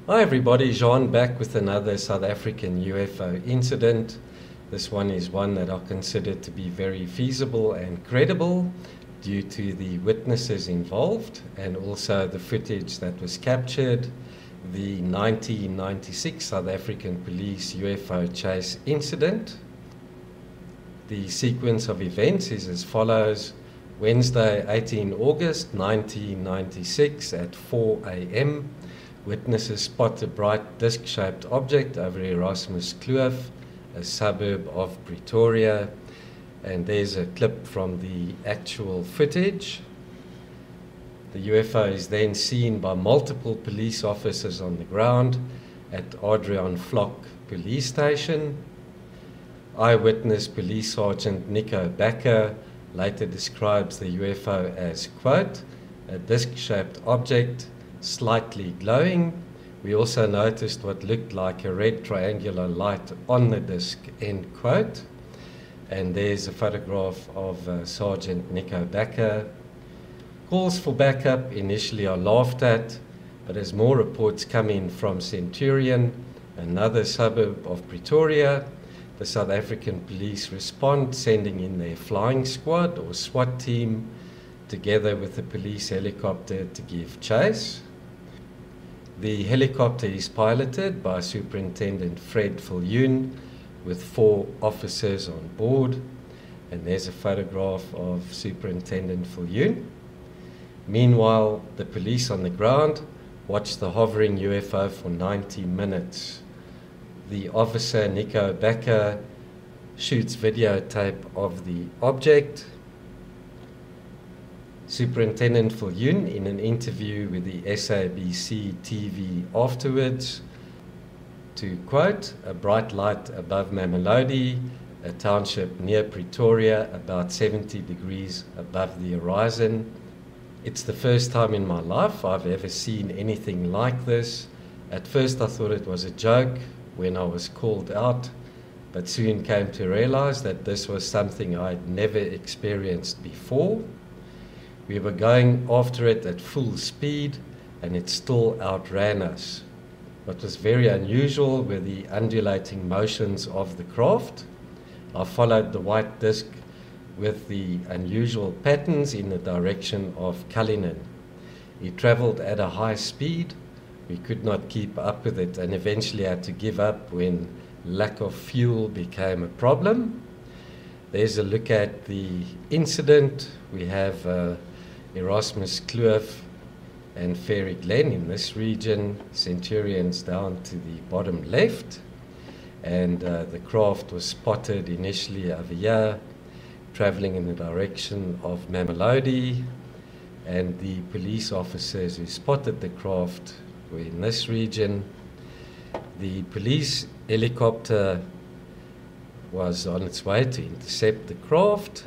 Hi everybody, Jean back with another South African UFO incident. This one is one that I consider to be very feasible and credible due to the witnesses involved and also the footage that was captured, the 1996 South African police UFO chase incident. The sequence of events is as follows. Wednesday, 18 August 1996 at 4 a.m. Witnesses spot a bright disc-shaped object over Erasmus Kloof, a suburb of Pretoria, and there's a clip from the actual footage. The UFO is then seen by multiple police officers on the ground at Adrian Flock Police Station. Eyewitness Police Sergeant Nico Bakker later describes the UFO as, quote, a disc-shaped object slightly glowing. We also noticed what looked like a red triangular light on the disc, end quote. And there's a photograph of Sergeant Nico Bakker. Calls for backup initially are laughed at, but as more reports come in from Centurion, another suburb of Pretoria, the South African police respond, sending in their flying squad or SWAT team together with the police helicopter to give chase. The helicopter is piloted by Superintendent Fred Viljoen with 4 officers on board, and there's a photograph of Superintendent Viljoen. Meanwhile, the police on the ground watch the hovering UFO for 90 minutes. The officer, Nico Bakker, shoots videotape of the object. Superintendent Viljoen, in an interview with the SABC TV afterwards, to quote, a bright light above Mamelodi, a township near Pretoria, about 70 degrees above the horizon. It's the first time in my life I've ever seen anything like this. At first I thought it was a joke when I was called out, but soon came to realize that this was something I'd never experienced before. We were going after it at full speed, and it still outran us. What was very unusual were the undulating motions of the craft. I followed the white disc with the unusual patterns in the direction of Cullinan. It traveled at a high speed. We could not keep up with it and eventually had to give up when lack of fuel became a problem. There's a look at the incident. We have Erasmus Kloof and Fairy Glen in this region, Centurions down to the bottom left, and the craft was spotted initially over here, traveling in the direction of Mamelodi, and the police officers who spotted the craft were in this region. The police helicopter was on its way to intercept the craft.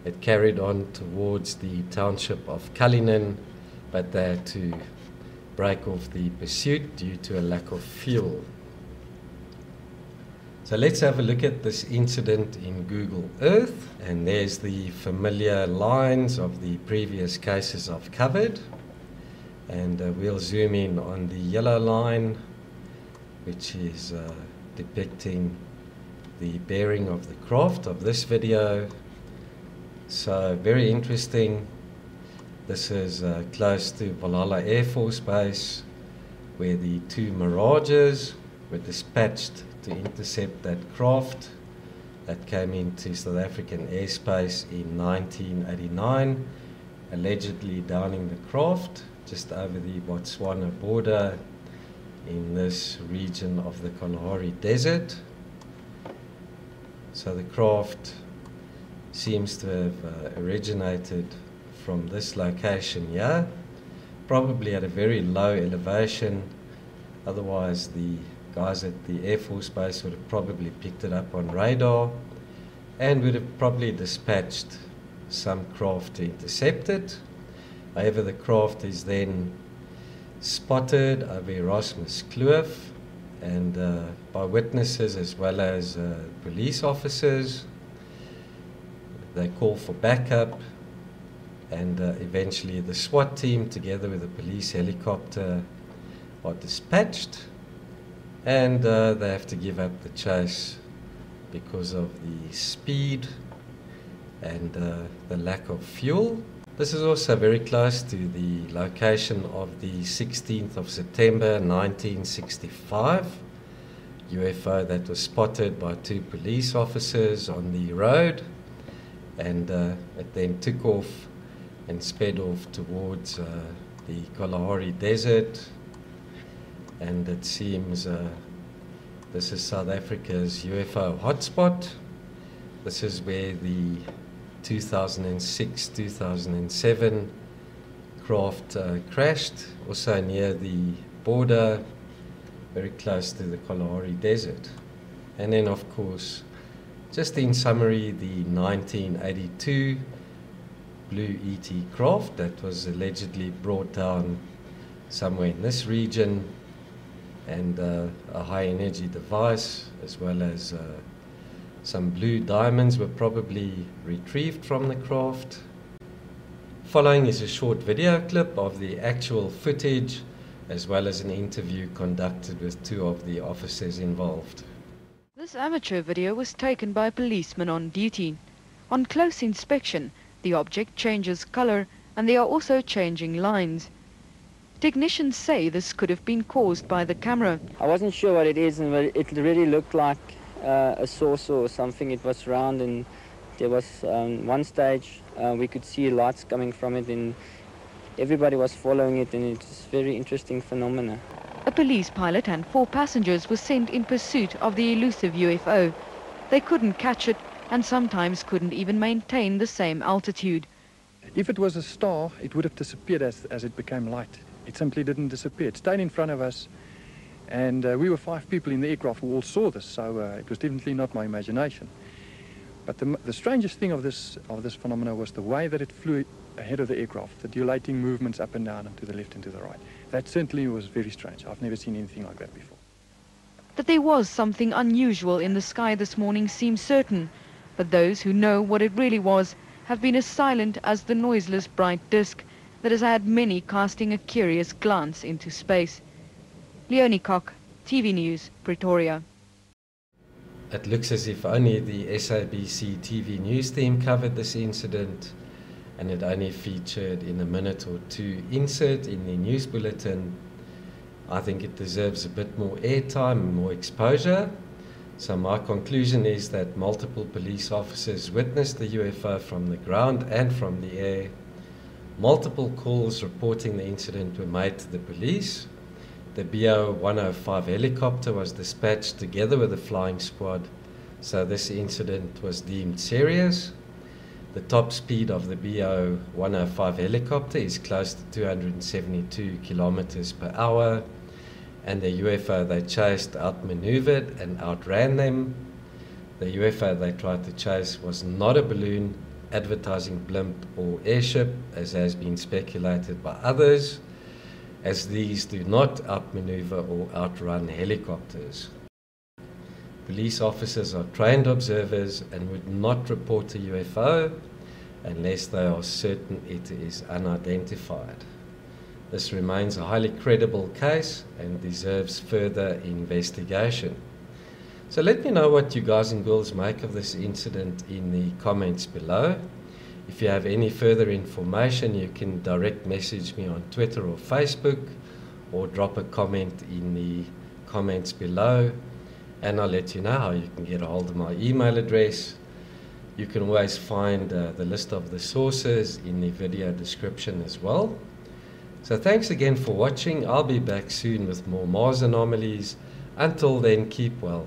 It carried on towards the township of Cullinan, but they had to break off the pursuit due to a lack of fuel. So let's have a look at this incident in Google Earth, and there's the familiar lines of the previous cases I've covered, and we'll zoom in on the yellow line, which is depicting the bearing of the craft of this video. So very interesting. This is close to Valhalla Air Force Base, where the 2 Mirages were dispatched to intercept that craft that came into South African airspace in 1989, allegedly downing the craft just over the Botswana border in this region of the Kalahari Desert. So the craft seems to have originated from this location here, probably at a very low elevation. Otherwise the guys at the Air Force Base would have probably picked it up on radar and would have probably dispatched some craft to intercept it. However, the craft is then spotted over Erasmus Kloof and by witnesses as well as police officers. They call for backup, and eventually the SWAT team, together with the police helicopter, are dispatched, and they have to give up the chase because of the speed and the lack of fuel. This is also very close to the location of the 16th of September 1965 UFO that was spotted by 2 police officers on the road, and it then took off and sped off towards the Kalahari Desert. And it seems this is South Africa's UFO hotspot. This is where the 2006-2007 craft crashed, also near the border, very close to the Kalahari Desert. And then, of course, just in summary, the 1982 Blue ET craft that was allegedly brought down somewhere in this region, and a high energy device, as well as some blue diamonds were probably retrieved from the craft. Following is a short video clip of the actual footage, as well as an interview conducted with 2 of the officers involved. This amateur video was taken by a policeman on duty. On close inspection, the object changes color and there are also changing lines. Technicians say this could have been caused by the camera. I wasn't sure what it is, and it really looked like a saucer or something. It was round, and there was one stage we could see lights coming from it, and everybody was following it, and it's a very interesting phenomena. A police pilot and 4 passengers were sent in pursuit of the elusive UFO. They couldn't catch it and sometimes couldn't even maintain the same altitude. If it was a star, it would have disappeared as it became light. It simply didn't disappear. It stayed in front of us, and we were 5 people in the aircraft who all saw this, so it was definitely not my imagination. But the strangest thing of this phenomena was the way that it flew ahead of the aircraft, the undulating movements up and down and to the left and to the right. That certainly was very strange. I've never seen anything like that before. That there was something unusual in the sky this morning seems certain, but those who know what it really was have been as silent as the noiseless bright disk that has had many casting a curious glance into space. Leonie Koch, TV News, Pretoria. It looks as if only the SABC TV news team covered this incident, and it only featured in a minute or 2 insert in the news bulletin. I think it deserves a bit more airtime and more exposure. So my conclusion is that multiple police officers witnessed the UFO from the ground and from the air. Multiple calls reporting the incident were made to the police. The BO-105 helicopter was dispatched together with the flying squad, so this incident was deemed serious. The top speed of the BO-105 helicopter is close to 272 kilometers per hour, and the UFO they chased out-maneuvered and outran them. The UFO they tried to chase was not a balloon, advertising blimp or airship, as has been speculated by others, as these do not outmaneuver or outrun helicopters. Police officers are trained observers and would not report a UFO unless they are certain it is unidentified. This remains a highly credible case and deserves further investigation. So let me know what you guys and girls make of this incident in the comments below. If you have any further information, you can direct message me on Twitter or Facebook, or drop a comment in the comments below, and I'll let you know how you can get a hold of my email address. You can always find the list of the sources in the video description as well. So thanks again for watching. I'll be back soon with more Mars anomalies. Until then, keep well.